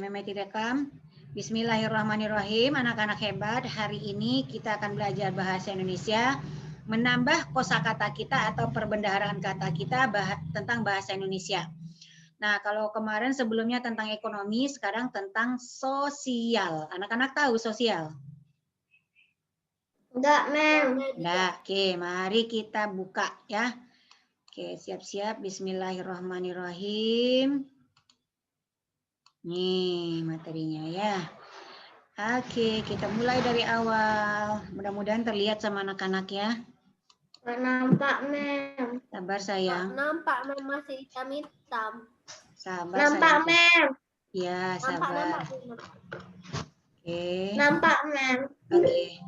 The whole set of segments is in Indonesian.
Memeti rekam. Bismillahirrahmanirrahim, anak-anak hebat. Hari ini kita akan belajar bahasa Indonesia, menambah kosakata kita atau perbendaharaan kata kita tentang bahasa Indonesia. Nah, kalau kemarin sebelumnya tentang ekonomi, sekarang tentang sosial. Anak-anak tahu sosial? Enggak, Mem. Enggak. Oke, mari kita buka ya. Oke, siap-siap. Bismillahirrahmanirrahim. Nih materinya ya. Oke, kita mulai dari awal. Mudah-mudahan terlihat sama anak-anak ya. Nggak nampak, Mem. Sabar sayang. Nampak, Mem, masih hitam-hitam. Sabar Nampak, sayang. Mem. Ya, sabar. Oke. Nampak, Mem. Oke.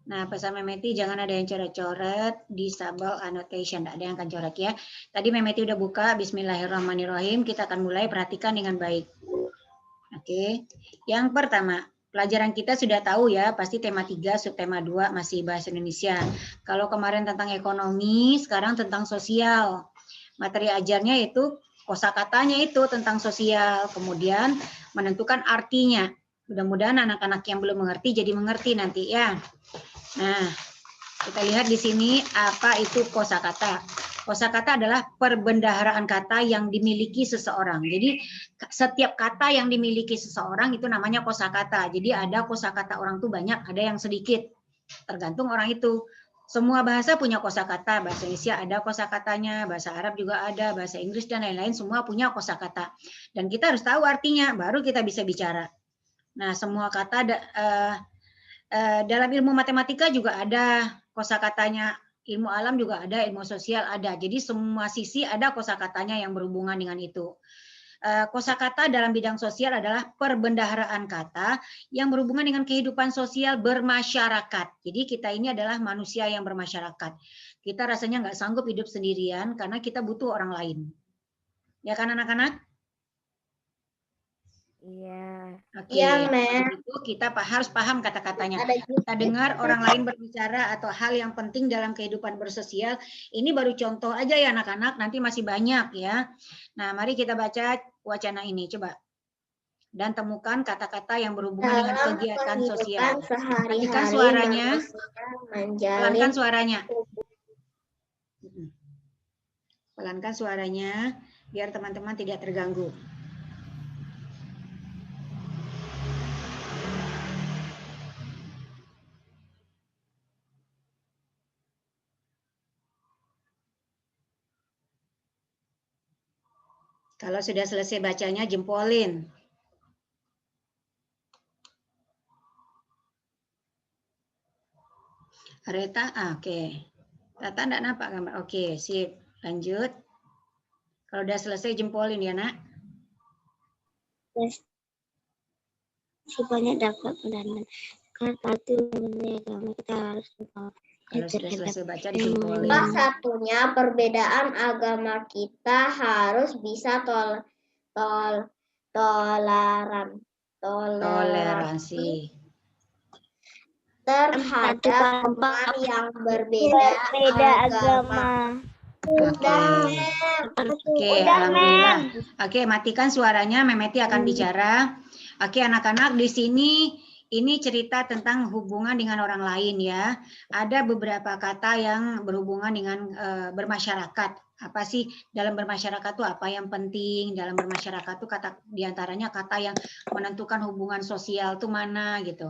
Nah, pesan Memeti jangan ada yang coret-coret, disable annotation. Tidak ada yang akan coret ya. Tadi Memeti udah buka. Bismillahirrahmanirrahim. Kita akan mulai, perhatikan dengan baik. Oke. Yang pertama, pelajaran kita sudah tahu ya, pasti tema 3, subtema 2 masih bahasa Indonesia. Kalau kemarin tentang ekonomi, sekarang tentang sosial. Materi ajarnya itu kosakatanya itu tentang sosial, kemudian menentukan artinya. Mudah-mudahan anak-anak yang belum mengerti jadi mengerti nanti ya. Nah, kita lihat di sini apa itu kosakata. Kosakata adalah perbendaharaan kata yang dimiliki seseorang. Jadi setiap kata yang dimiliki seseorang itu namanya kosakata. Jadi ada kosakata orang tuh banyak, ada yang sedikit. Tergantung orang itu. Semua bahasa punya kosakata. Bahasa Indonesia ada kosakatanya, bahasa Arab juga ada, bahasa Inggris dan lain-lain semua punya kosakata. Dan kita harus tahu artinya, baru kita bisa bicara. Nah, semua kata dalam ilmu matematika juga ada kosakatanya. Ilmu alam juga ada, ilmu sosial ada. Jadi semua sisi ada kosakatanya yang berhubungan dengan itu. Kosakata dalam bidang sosial adalah perbendaharaan kata yang berhubungan dengan kehidupan sosial bermasyarakat. Jadi kita ini adalah manusia yang bermasyarakat. Kita rasanya nggak sanggup hidup sendirian karena kita butuh orang lain. Ya kan anak-anak? Iya. Oke, Iya, Mem. itu kita harus paham kata-katanya. Kita dengar orang lain berbicara atau hal yang penting dalam kehidupan bersosial. Ini baru contoh aja ya anak-anak, nanti masih banyak ya. Nah, mari kita baca wacana ini, coba. Dan temukan kata-kata yang berhubungan dengan kegiatan sosial. Matikan suaranya, pelankan suaranya. Pelankan suaranya, biar teman-teman tidak terganggu. Kalau sudah selesai bacanya, jempolin. Reta, oke. Tata enggak nampak gambar. Oke, sip. Lanjut. Kalau udah selesai, jempolin ya, nak. Yes. Supaya dapat pendanaan kata itu agama kita harus kalau sudah selesai baca dijempolin. Satunya perbedaan agama kita harus bisa toleransi terhadap teman yang berbeda agama. Oke, alhamdulillah. Oke, matikan suaranya, Memeti akan bicara. Oke, anak-anak di sini ini cerita tentang hubungan dengan orang lain ya. Ada beberapa kata yang berhubungan dengan bermasyarakat. Apa sih dalam bermasyarakat itu apa yang penting? Dalam bermasyarakat itu kata diantaranya kata yang menentukan hubungan sosial itu mana gitu.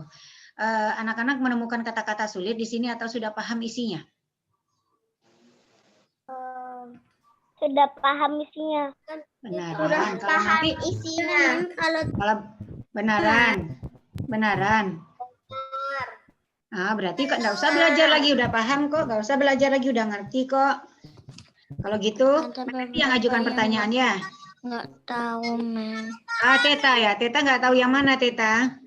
Anak-anak menemukan kata-kata sulit di sini atau sudah paham isinya? Sudah paham isinya. Benaran. Kalau nanti isinya. Kalau benaran. Ah, berarti kok nggak usah belajar lagi, udah paham kok, nggak usah belajar lagi, udah ngerti kok. Kalau gitu, nanti yang ajukan pertanyaan ya. Nggak tahu, Mem. Ah, Teta ya, Teta nggak tahu yang mana, Teta?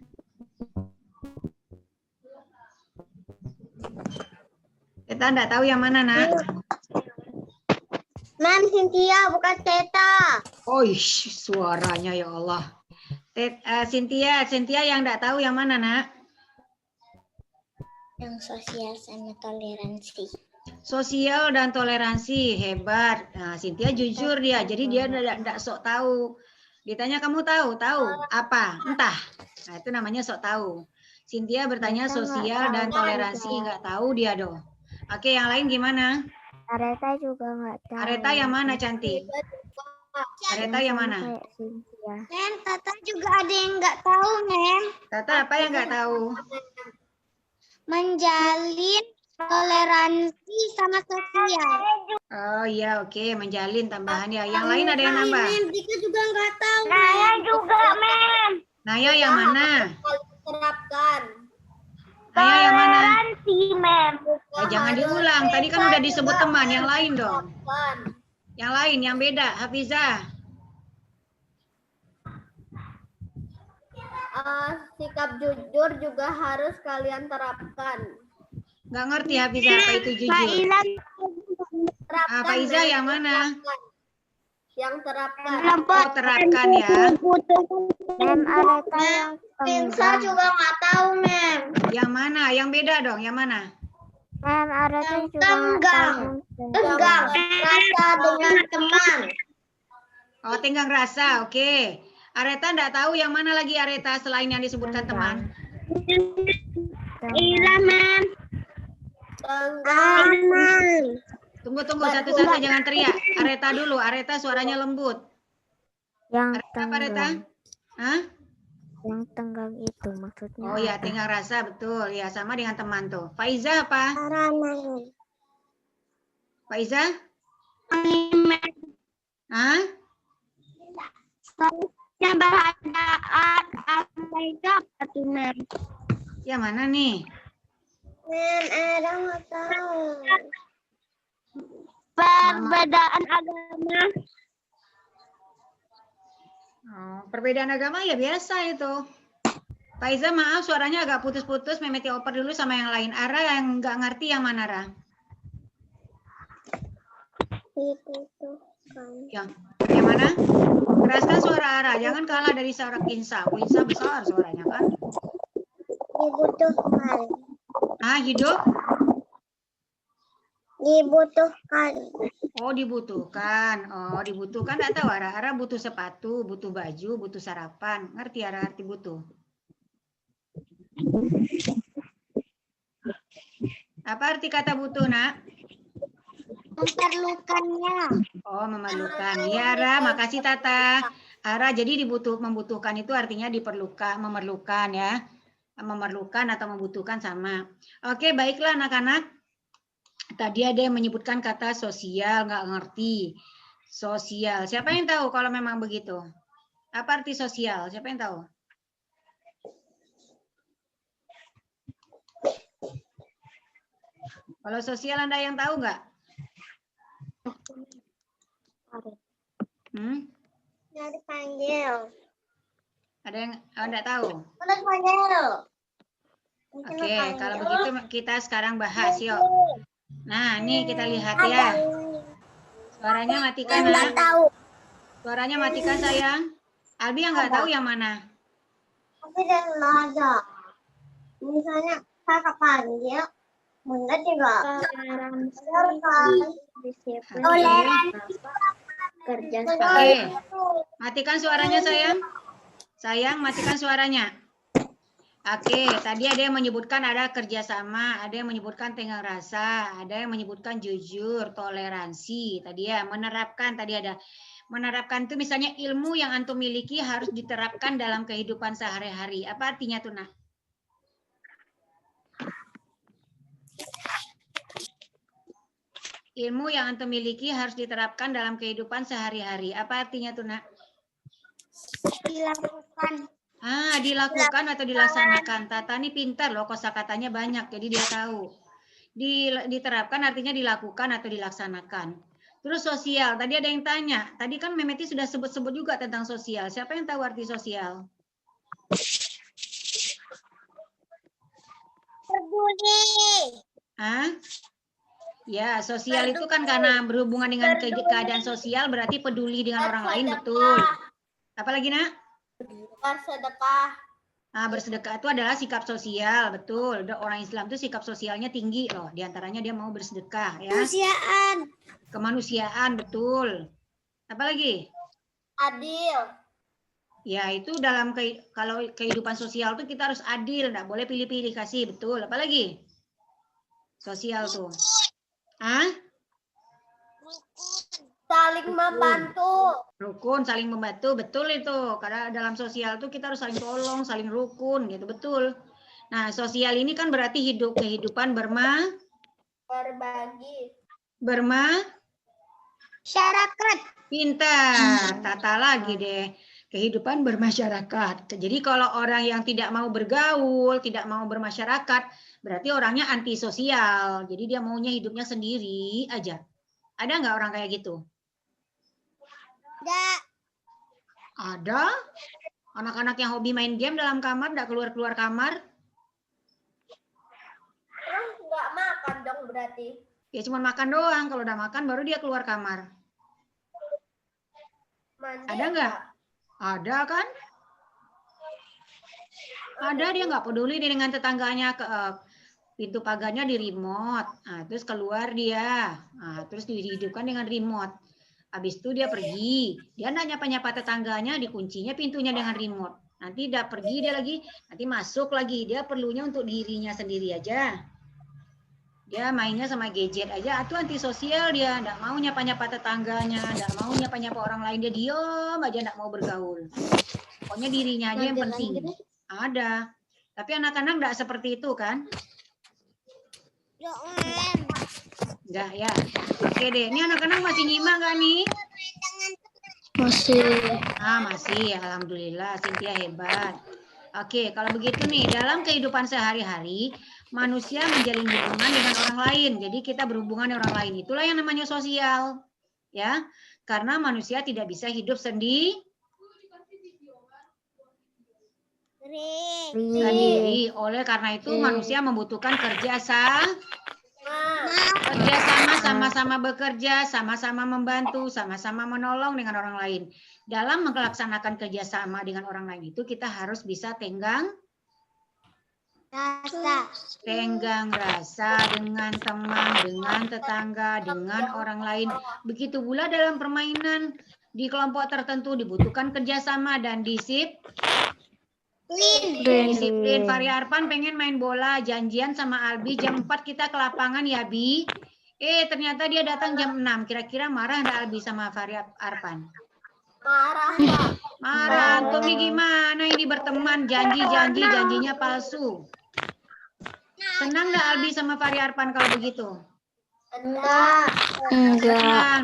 Teta nggak tahu yang mana, nak? Mem, Cynthia, bukan Teta. Oh, suaranya ya Allah. Cynthia yang nggak tahu yang mana, nak? Yang sosial sama toleransi. Sosial dan toleransi, hebat. Nah, Cynthia jujur dia, jadi dia enggak sok tahu. Ditanya kamu tahu? Tahu apa? Entah. Nah, itu namanya sok tahu. Cynthia bertanya Areta nggak sosial tahu dan toleransi, juga. nggak tahu dia dong. Oke, yang lain gimana? Areta juga nggak tahu. Areta yang mana cantik? Areta yang sama mana? kayak Cynthia. Mem, Tata juga ada yang nggak tahu, Mem. Tata apa yang nggak tahu? Menjalin toleransi sama sosial. Oh iya, oke, menjalin tambahan ya. Yang lain ada yang nambah? Mem, Dika juga nggak tahu. Saya juga, Mem. Naya yang mana? Terapkan. Naya yang mana? Toleransi, Mem. Jangan diulang. Tadi kan udah disebut teman. Yang lain dong. Yang lain, yang beda. Hafizah. Sikap jujur juga harus kalian terapkan. Nggak ngerti Hafizah apa itu jujur. Faizah yang mana? Yang terapkan. Oh, terapkan ya. Mem, Areta yang Saya tenggang. juga nggak tahu, Mem. Yang mana? Yang beda dong. Yang mana? Mem, Areta Yang juga nggak tenggang. tahu. Tenggang. Rasa dengan teman. Oh, tenggang rasa. Oke. Areta nggak tahu yang mana lagi Areta selain yang disebutkan teman. Iya, Mem. Tenggang. Tunggu satu-satu, jangan teriak. Areta dulu. Areta suaranya lembut. Yang Areta apa Areta? tenggang. Hah? Yang tenggang itu maksudnya. Oh ya, apa? tenggang rasa betul. Ya, sama dengan teman tuh. Faizah apa? Faizah? Hah? Yang berhadaan apa itu apa tuh, Mem? Yang mana nih? Mem, ada nggak tahu. Perbedaan agama. Oh, perbedaan agama ya biasa itu. Faizah maaf suaranya agak putus-putus. Memeti oper dulu sama yang lain. Ara yang nggak ngerti yang mana Ara? Yang mana? Keraskan suara Ara. Jangan kalah dari suara Kinsa. Kinsa besar suaranya kan? Dibutuhkan. Ah, hidup? Dibutuhkan. Oh, dibutuhkan. Oh, dibutuhkan. Nggak tahu Ara. Ara butuh sepatu, butuh baju, butuh sarapan. Ngerti Ara arti butuh? Apa arti kata butuh, Nak? Memerlukannya. Oh, memerlukan. Ya, Ara. Makasih, Tata. Ara, jadi membutuhkan itu artinya diperlukan, memerlukan ya. Memerlukan atau membutuhkan sama. Oke, baiklah anak-anak. Tadi ada yang menyebutkan kata sosial, nggak ngerti. Sosial. Siapa yang tahu kalau memang begitu? Apa arti sosial? Siapa yang tahu? Kalau sosial Anda yang tahu nggak? Udah dipanggil. Ada yang nggak tahu? Udah dipanggil. Oke, kalau begitu kita sekarang bahas yuk. Nah, nih kita lihat ya. Suaranya matikan, Nak. Tahu. Suaranya matikan, sayang. Albi yang nggak tahu yang mana? Tapi dan ada. Misalnya kakak panggil, Bunda juga. Kerja Oke. Matikan suaranya, sayang. Sayang, matikan suaranya. Oke, tadi ada yang menyebutkan ada kerjasama, ada yang menyebutkan tenggang rasa, ada yang menyebutkan jujur, toleransi. Tadi ya, menerapkan, tadi ada. Menerapkan itu misalnya ilmu yang antum miliki harus diterapkan dalam kehidupan sehari-hari. Apa artinya tuh, Nak? Ilmu yang antum miliki harus diterapkan dalam kehidupan sehari-hari. Apa artinya tuh, Nak? Dilakukan. Dilakukan atau dilaksanakan. Tata ini pintar loh, kosakatanya banyak, jadi dia tahu. Diterapkan artinya dilakukan atau dilaksanakan. Terus sosial, tadi ada yang tanya. Tadi kan Memeti sudah sebut-sebut juga tentang sosial. Siapa yang tahu arti sosial? Peduli. Ya, sosial itu kan karena berhubungan dengan keadaan sosial, berarti peduli dengan orang lain, betul. Apalagi, Nak? Bersedekah. Bersedekah itu adalah sikap sosial, betul. Orang Islam itu sikap sosialnya tinggi loh. Di antaranya dia mau bersedekah, ya. Kemanusiaan. Kemanusiaan, betul. Apa lagi? Adil. Ya, itu dalam kalau kehidupan sosial tuh kita harus adil, nggak boleh pilih-pilih kasih, betul. Apalagi sosial tuh. Ah? Saling membantu. Rukun, saling membantu, betul itu. Karena dalam sosial tuh kita harus saling tolong, saling rukun, gitu, betul. Nah, sosial ini kan berarti kehidupan Berbagi. Masyarakat. Pintar, tata lagi deh. Kehidupan bermasyarakat. Jadi kalau orang yang tidak mau bergaul, tidak mau bermasyarakat, berarti orangnya antisosial. Jadi dia maunya hidupnya sendiri aja. Ada nggak orang kayak gitu? Ada. Anak-anak yang hobi main game dalam kamar, nggak keluar-keluar kamar. Terus nggak makan dong berarti? Ya cuma makan doang. Kalau udah makan baru dia keluar kamar. Mandi Ada nggak? Ada kan? Ada, dia nggak peduli dia dengan tetangganya, pintu pagarnya di remote. Nah, terus keluar dia. Nah, terus dihidupkan dengan remote. Habis itu dia pergi. Dia nggak nyapa-nyapa tetangganya, dikuncinya pintunya dengan remote. Nanti udah pergi dia lagi, nanti masuk lagi. Dia perlunya untuk dirinya sendiri aja. Dia mainnya sama gadget aja. Itu antisosial dia. Nggak mau nyapa-nyapa tetangganya, nggak mau nyapa-nyapa orang lain. Dia diam aja, nggak mau bergaul. Pokoknya dirinya aja yang penting. Ada. Tapi anak-anak nggak seperti itu kan? Enggak ya. Oke deh. Ini anak-anak masih nyimak nggak nih? Masih. Masih. Alhamdulillah. Cynthia hebat. Oke, kalau begitu nih, dalam kehidupan sehari-hari, manusia menjalin hubungan dengan orang lain. Jadi kita berhubungan dengan orang lain. Itulah yang namanya sosial. Ya, karena manusia tidak bisa hidup sendiri. Oleh karena itu manusia membutuhkan kerjasama, sama-sama bekerja, sama-sama membantu, sama-sama menolong dengan orang lain. Dalam melaksanakan kerjasama dengan orang lain itu kita harus bisa tenggang rasa dengan teman, dengan tetangga, dengan orang lain. Begitu pula dalam permainan di kelompok tertentu dibutuhkan kerjasama dan disiplin. Fahri Arpan pengen main bola, janjian sama Albi jam 4 kita ke lapangan ya, Bi. Ternyata dia datang jam 6. Kira-kira marah nggak Albi sama Fahri Arpan? Marah. Antum nih gimana ini berteman, janjinya palsu. Senang nggak Albi sama Fahri Arpan kalau begitu? Enggak.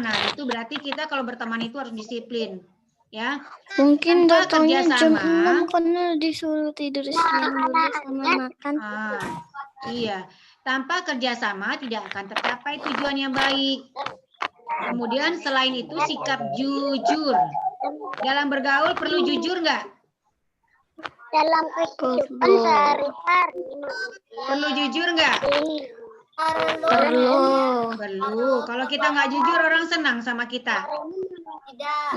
Nah, itu berarti kita kalau berteman itu harus disiplin. Ya, mungkin tanpa datangnya jam kerjasama 6 karena disuruh tidur siang dulu sama makan. Iya, tanpa kerjasama tidak akan tercapai tujuan yang baik. Kemudian selain itu sikap jujur. Dalam bergaul perlu jujur nggak? Dalam kehidupan sehari-hari. Perlu jujur nggak? Perlu. Kalau kita nggak jujur orang senang sama kita.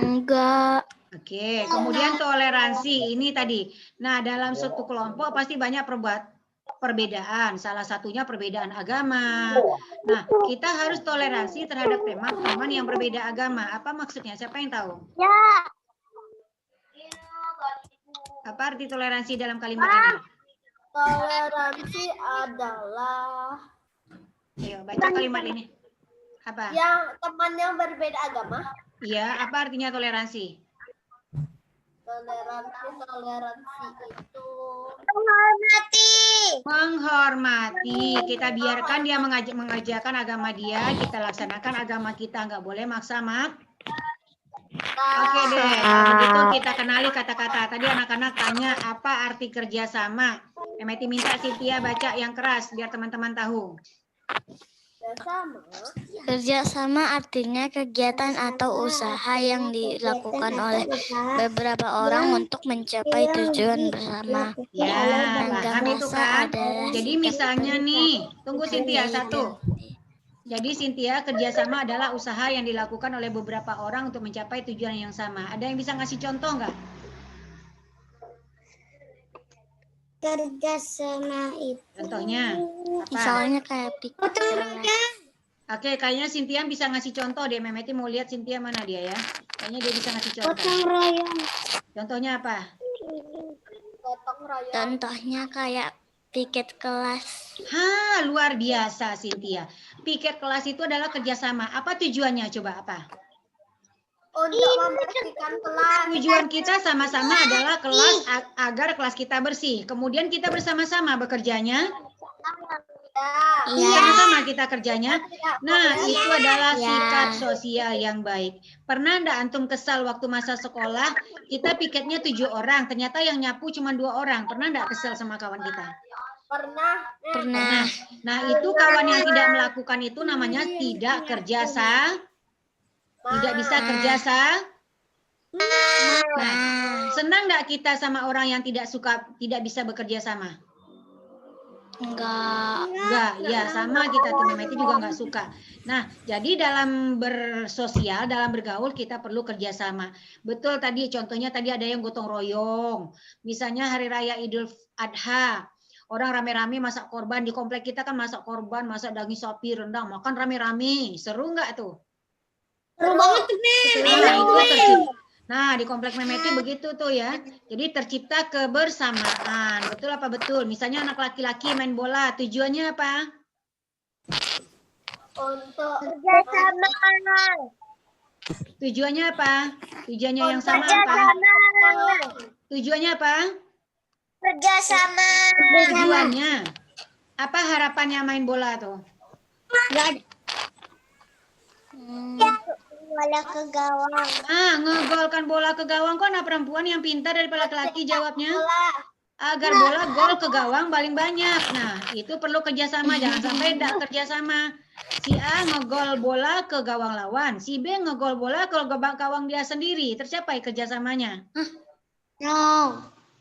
Enggak. Oke, kemudian toleransi ini tadi. Nah, dalam suatu kelompok pasti banyak perbedaan. Salah satunya perbedaan agama. Nah, kita harus toleransi terhadap teman-teman yang berbeda agama. Apa maksudnya? Siapa yang tahu? Ya. Apa arti toleransi dalam kalimat ini? Toleransi adalah. Ayo, baca kalimat ini. Apa? Yang teman yang berbeda agama. Iya, apa artinya toleransi? Toleransi itu menghormati. Kita biarkan dia mengerjakan agama dia, kita laksanakan agama kita, nggak boleh maksa Oke deh, kalau begitu kita kenali kata-kata. Tadi anak-anak tanya apa arti kerjasama. Emeti minta Cynthia baca yang keras biar teman-teman tahu. Kerjasama artinya kegiatan atau usaha yang dilakukan oleh beberapa orang untuk mencapai tujuan bersama. Ya, paham itu kan? Jadi misalnya nih, tunggu Cynthia satu. Jadi Cynthia, kerjasama adalah usaha yang dilakukan oleh beberapa orang untuk mencapai tujuan yang sama. Ada yang bisa ngasih contoh nggak? kerjasama itu. Contohnya apa? Misalnya kayak pikir. Oke, kayaknya Cynthia bisa ngasih contoh deh. Memeti mau lihat Cynthia mana dia ya? Kayaknya dia bisa ngasih contoh. Gotong royong. Contohnya apa? Gotong royong. Contohnya kayak piket kelas. Luar biasa, Cynthia. Piket kelas itu adalah kerjasama. Apa tujuannya? Coba apa? Untuk membersihkan kelas. Tujuan kita sama-sama adalah kelas agar kelas kita bersih. Kemudian kita bersama-sama bekerjanya. Iya. Sama-sama kita kerjanya. Nah, itu adalah sikap sosial yang baik. Pernah enggak antum kesal waktu masa sekolah? Kita piketnya 7 orang, ternyata yang nyapu cuma 2 orang. Pernah enggak kesel sama kawan kita? Pernah. Nah, itu kawan yang tidak melakukan itu namanya tidak kerjasama. Tidak bisa kerjasama. Senang enggak kita sama orang yang tidak bisa bekerja sama? Enggak, ya sama kita tuh Mehmeti juga enggak suka. Nah, jadi dalam bersosial, dalam bergaul kita perlu kerjasama. Betul tadi contohnya tadi ada yang gotong royong. Misalnya hari raya Idul Adha, orang rame-rame masak korban di komplek kita kan masak korban, masak daging sapi, rendang, makan rame-rame. Seru enggak tuh? Seru banget tuh, Nah, di komplek Mehmeti begitu tuh ya. Jadi tercipta kebersamaan. Betul apa betul? Misalnya anak laki-laki main bola, tujuannya apa? Untuk kerjasama. Tujuannya apa? Tujuannya yang sama apa? Tujuannya apa? Kerjasama. Tujuannya. Apa harapannya main bola tuh? Bola ke gawang. Ngegolkan bola ke gawang. Kok anak perempuan yang pintar daripada laki-laki jawabnya? Agar bola gol ke gawang paling banyak. Nah, itu perlu kerjasama. Jangan sampai tidak kerjasama. Si A ngegol bola ke gawang lawan. Si B ngegol bola ke gawang dia sendiri. Tercapai kerjasamanya.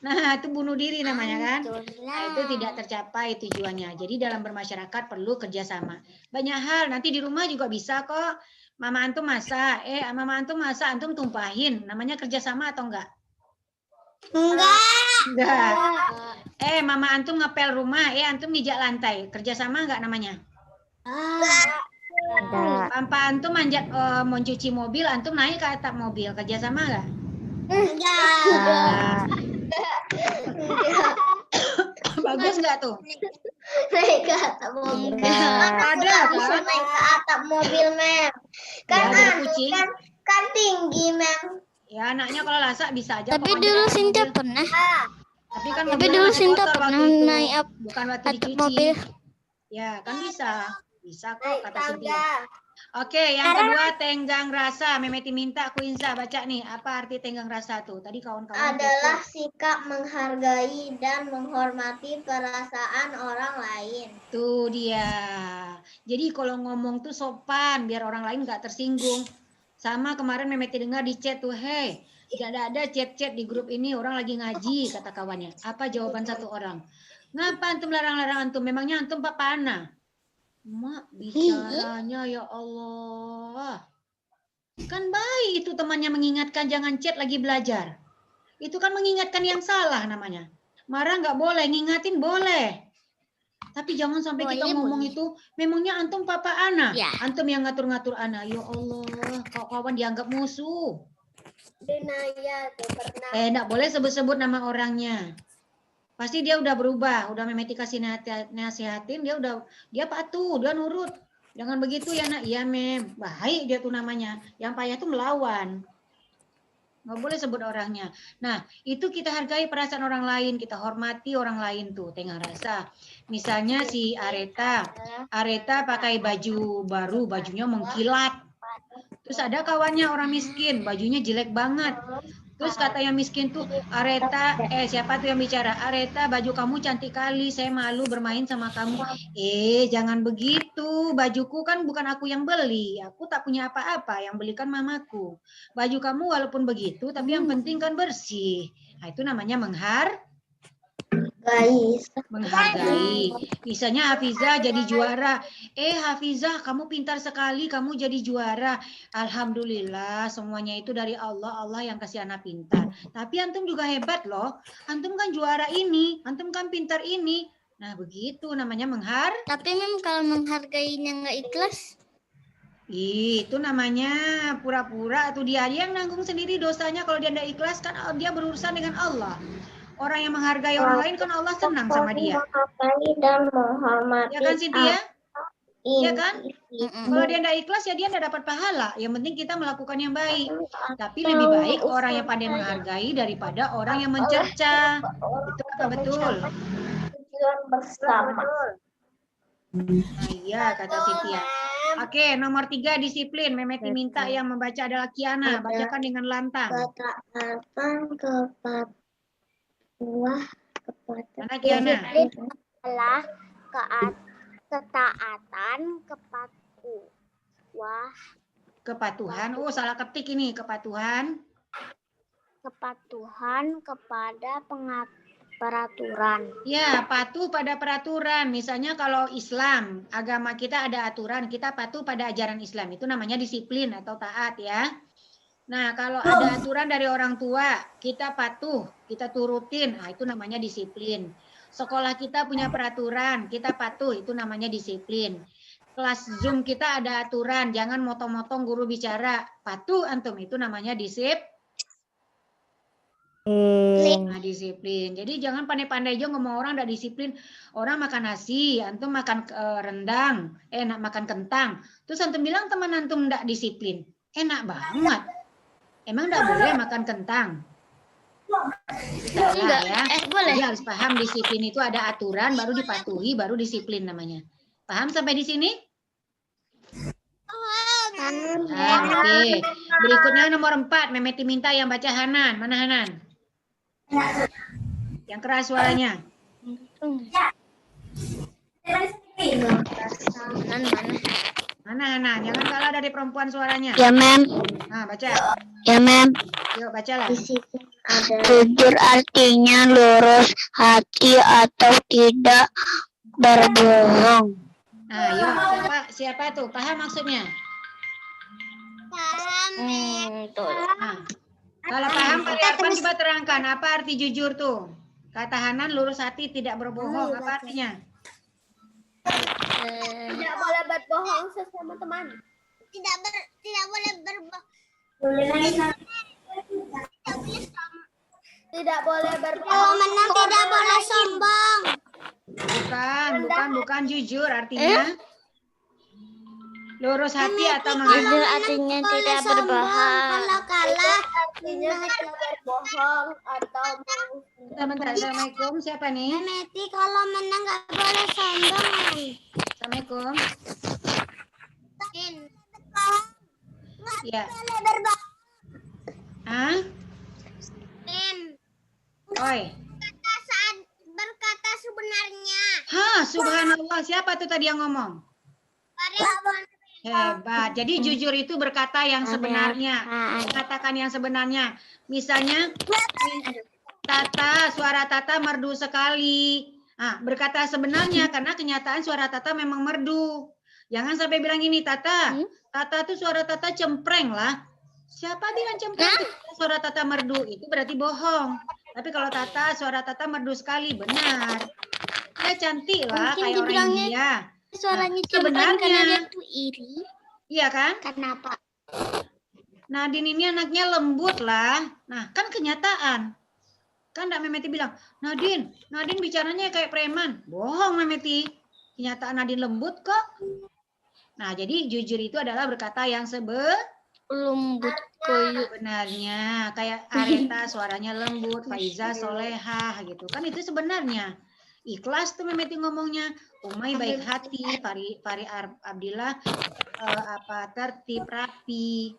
Nah, itu bunuh diri namanya kan. Nah, itu tidak tercapai tujuannya. Jadi dalam bermasyarakat perlu kerjasama. Banyak hal. Nanti di rumah juga bisa kok. Mama antum masak. Mama antum masak, antum tumpahin. Namanya kerjasama atau enggak? Enggak. Mama antum ngepel rumah. Antum mijak lantai. Kerjasama enggak namanya? Papa antum mau cuci mobil, antum naik ke atap mobil. Kerjasama enggak? Enggak. Bagus enggak tuh? Naik ke atap mobil. Ada kan? Naik ke atap mobil, Mem. Kan kucing. Kan tinggi, Mem. Ya, anaknya kalau lasak bisa aja. Tapi dulu Sinta pernah. Tapi dulu Sinta pernah naik bukan waktu atap dicuci. mobil. Ya, kan bisa. Bisa kok kata Sintia. Oke, yang kedua tenggang rasa. Mehmeti minta Kuinza baca nih. Apa arti tenggang rasa tuh? Tadi kawan-kawan Adalah sikap menghargai dan menghormati perasaan orang lain. Tuh dia. Jadi kalau ngomong tuh sopan biar orang lain nggak tersinggung. Sama kemarin Mehmeti dengar di chat tuh, hey, tidak ada chat-chat di grup ini orang lagi ngaji kata kawannya. Apa jawaban satu orang? Ngapa antum larang-larang antum? Memangnya antum papana? Mak bicaranya ya Allah. Kan baik itu temannya mengingatkan jangan chat lagi belajar. Itu kan mengingatkan yang salah namanya. Marah nggak boleh, ngingatin boleh. Tapi jangan sampai kita ngomong itu, memangnya antum papa ana. Ya. Antum yang ngatur-ngatur ana. Ya Allah, kawan dianggap musuh. Nggak boleh sebut-sebut nama orangnya. Pasti dia udah berubah, udah Mehmeti kasih nasihatin, dia patuh, dia nurut. Jangan begitu ya nak, iya Mem, baik dia tuh namanya. Yang payah tuh melawan. Nggak boleh sebut orangnya. Nah, itu kita hargai perasaan orang lain, kita hormati orang lain tuh, tengah rasa. Misalnya si Areta pakai baju baru, bajunya mengkilat. Terus ada kawannya orang miskin, bajunya jelek banget. Terus kata yang miskin tuh, Areta, siapa tuh yang bicara? Areta, baju kamu cantik kali, saya malu bermain sama kamu. Jangan begitu, bajuku kan bukan aku yang beli, aku tak punya apa-apa, yang belikan mamaku. Baju kamu walaupun begitu, tapi yang penting kan bersih. Nah, itu namanya menghargai. Misalnya Hafizah jadi juara. Hafizah, kamu pintar sekali, kamu jadi juara. Alhamdulillah, semuanya itu dari Allah. Allah yang kasih anak pintar. Tapi antum juga hebat loh. Antum kan juara ini, antum kan pintar ini. Nah, begitu namanya Tapi Mem kalau menghargainya nggak ikhlas? Itu namanya pura-pura atau dia yang nanggung sendiri dosanya kalau dia tidak ikhlas kan dia berurusan dengan Allah. Orang yang menghargai orang lain kan Allah senang sama dia. Menghargai dan menghormati. Ya kan Cynthia? Ya kan? Mm-mm. Kalau dia tidak ikhlas ya dia tidak dapat pahala. Yang penting kita melakukan yang baik. Tapi lebih baik orang yang pandai menghargai daripada orang yang mencerca. Itu apa betul? Tujuan bersama. Nah, iya kata Cynthia. Oke, nomor 3 disiplin. Memeti minta yang membaca adalah Kiana. Bacakan dengan lantang. Ketaatan kepatuhan kepada. Mana Kiana? Adalah ketaatan Kepatuhan. Oh, salah ketik ini. Kepatuhan kepada peraturan. Ya, patuh pada peraturan. Misalnya kalau Islam, agama kita ada aturan, kita patuh pada ajaran Islam. Itu namanya disiplin atau taat ya. Nah, kalau ada aturan dari orang tua, kita patuh, kita turutin. Nah, itu namanya disiplin. Sekolah kita punya peraturan, kita patuh, itu namanya disiplin. Kelas Zoom kita ada aturan, jangan motong-motong guru bicara. Patuh antum, itu namanya disiplin. Nah, disiplin. Jadi jangan pandai-pandai aja ngomong orang tidak disiplin. Orang makan nasi, antum makan rendang, enak makan kentang. Terus antum bilang teman antum tidak disiplin. Enak banget. Emang tidak boleh makan kentang? Salah ya. Boleh. Jadi harus paham disiplin itu ada aturan, baru dipatuhi, baru disiplin namanya. Paham sampai di sini? Oke. Berikutnya nomor 4. Memeti minta yang baca Hanan. Mana Hanan? Yang keras suaranya. Mana Hanan? Jangan kalah dari perempuan suaranya. Ya, Mem. Nah, baca. Ya, Mem. Yuk, bacalah. Jujur artinya lurus hati atau tidak berbohong. Nah, yuk. Siapa tuh? Paham maksudnya? Nah, kalau paham, Pak Arfan coba terangkan. Apa arti jujur tuh? Kata Hanan, lurus hati, tidak berbohong. Apa artinya? Tidak boleh berbohong sesama teman. Tidak boleh berbohong. Tidak boleh berbohong. Kalau menang tidak boleh sombong. Bukan jujur artinya. Lurus hati atau Jujur artinya tidak berbohong. Kalau kalah artinya tidak berbohong atau Bentar. Assalamualaikum. Siapa nih? Meti kalau menang nggak boleh sombong. Assalamualaikum. Ya. Hah? Oi. Saat berkata sebenarnya. Hah, subhanallah. Siapa tuh tadi yang ngomong? Hebat. Jadi jujur itu berkata yang sebenarnya. Katakan yang sebenarnya. Misalnya, suara Tata merdu sekali. Nah, berkata sebenarnya karena kenyataan suara Tata memang merdu. Jangan sampai bilang ini, Tata tuh suara Tata cempreng lah. Siapa bilang cempreng? Suara Tata merdu, itu berarti bohong. Tapi kalau suara Tata merdu sekali, benar. Dia cantik lah, kayak orang India. Suaranya sebenarnya karena dia tuh iri. Iya kan? Kenapa? Nadine ini anaknya lembut lah. Nah, kan kenyataan. Kan Mbak Memeti bilang, Nadine bicaranya kayak preman. Bohong Memeti. Kenyataan Nadine lembut kok. Nah, jadi jujur itu adalah berkata yang Lembut koyo. sebenarnya. Kayak Areta suaranya lembut, Faiza solehah gitu. Kan itu sebenarnya. Ikhlas tuh Memeti ngomongnya. Umay baik hati, Fari Abdillah tertib rapi,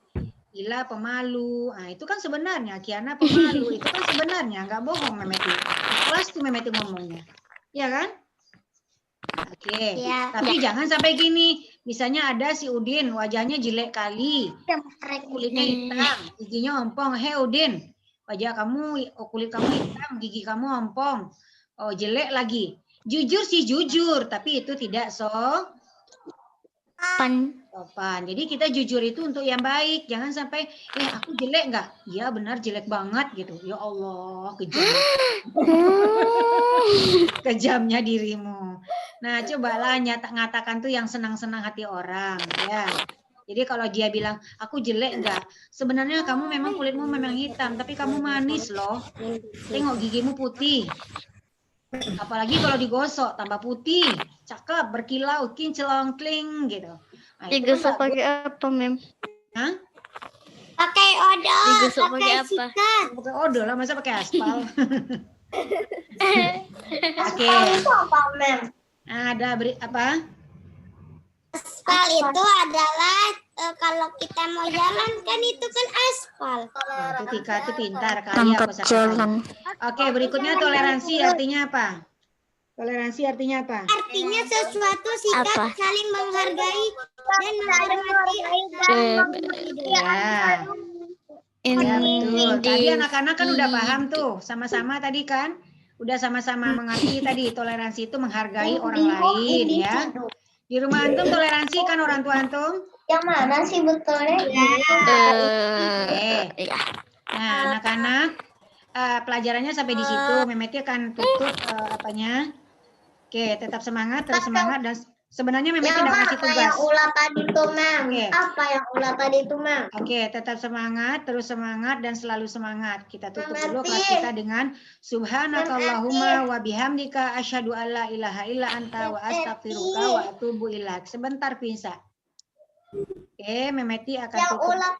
Ila pemalu. Nah, itu kan sebenarnya Kiana pemalu. Itu kan sebenarnya nggak bohong Memeti. Ikhlas tuh Memeti ngomongnya. Ya kan? Oke. Ya, Tapi jangan sampai gini. Misalnya ada si Udin, wajahnya jelek kali. Kulitnya hitam, giginya ompong. Hei Udin, kulit kamu hitam, gigi kamu ompong. Oh, jelek lagi. Jujur sih jujur, tapi itu tidak sopan. Jadi kita jujur itu untuk yang baik. Jangan sampai, aku jelek nggak? Iya benar jelek banget gitu. Ya Allah, kejam. Kejamnya dirimu. Nah, cobalah ngatakan tuh yang senang-senang hati orang. Ya. Jadi kalau dia bilang, aku jelek enggak? Sebenarnya kamu memang kulitmu memang hitam, tapi kamu manis loh. Tengok gigimu putih. Apalagi kalau digosok, tambah putih. Cakep, berkilau, kinclong, kling gitu. Nah, itu Digosok kan pakai apa, Mem? Hah? Pakai odol, Digosok pakai apa? sikat. Pakai odol lah, masa pakai aspal? Oke. Itu apa, Mem? Ada beri apa? Aspal itu adalah kalau kita mau jalan kan itu kan aspal. Oh, itu Tika itu pintar kali ya kosakatanya. Oke, berikutnya toleransi artinya apa? Toleransi artinya apa? Artinya sesuatu sikap Apa? saling menghargai dan menghormati. Ya, Ini ya betul. Tadi di anak-anak kan udah paham tuh, sama-sama tadi kan? Udah sama-sama mengerti tadi toleransi itu menghargai orang lain ya. Di rumah antum toleransi kan orang tua antum? Yang mana sih betulnya? ya. Nah, anak-anak pelajarannya sampai di situ. Memeti akan tutup apanya. Oke, tetap semangat, terus semangat dan sebenarnya Memeti udah kasih tugas. Yang ulah tadi tuh, Mem. Oke. Apa yang ulah tadi tuh, Mem? Oke, tetap semangat, terus semangat dan selalu semangat. Kita tutup dulu Memeti. kelas kita dengan subhanakallahumma wa bihamdika asyhadu alla ilaha illa anta wa astaghfiruka wa atubu ilaik. Sebentar, Pinsa. Oke, Memeti akan Yang tutup. ulah